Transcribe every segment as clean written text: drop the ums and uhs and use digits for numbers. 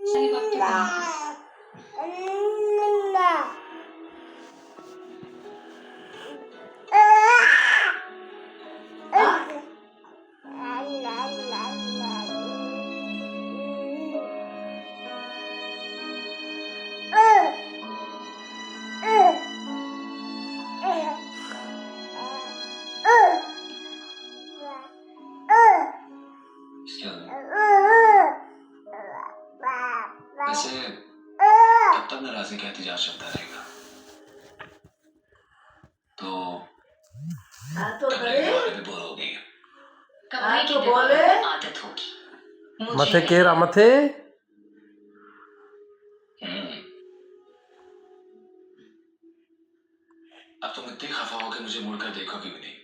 सही वक्त पे वैसे कब तक नाराजगी का एहतजाज चलता रहेगा? तो कमरे के बारे में बोर हो गई है। कमरे की दीवारों पर आदत होगी। मथे केरा मथे अब तुम इतनी खफा हो कि मुझे मुड़कर देखोगे भी नहीं।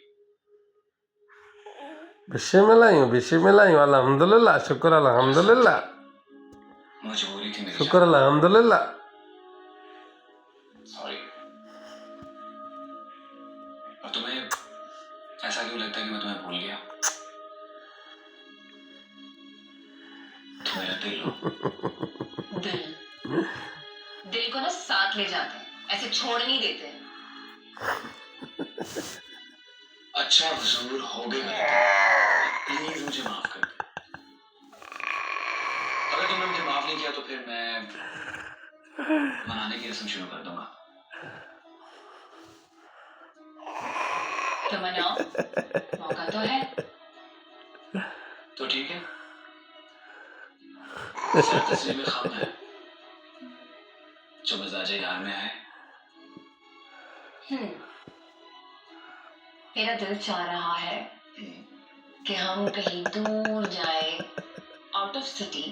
बिस्मिल्लाह अल्हम्दुलिल्लाह शुक्र अल्हम्दुलिल्लाह मजबूरी थी मेरी। शुक्र अल्हम्दुलिल्लाह। सॉरी। और तुम्हें ऐसा क्यों लगता है कि मैं तुम्हें भूल गया? तुम मेरा दिल हो। दिल को ना साथ ले जाते हैं, ऐसे छोड़ नहीं देते। अच्छा हुजूर हो गए प्लीज मुझे माफ कर दो। अगर तुमने मुझे माफ नहीं किया तो फिर मैं मनाने की रस्म शुरू कर दूंगा। तो मनाओ, मौका तो है। तो ठीक है। सर तस्वीर में खम है जो मिजाजे यार में है। मेरा दिल चाह रहा है कि हम कहीं दूर जाए, आउट ऑफ सिटी,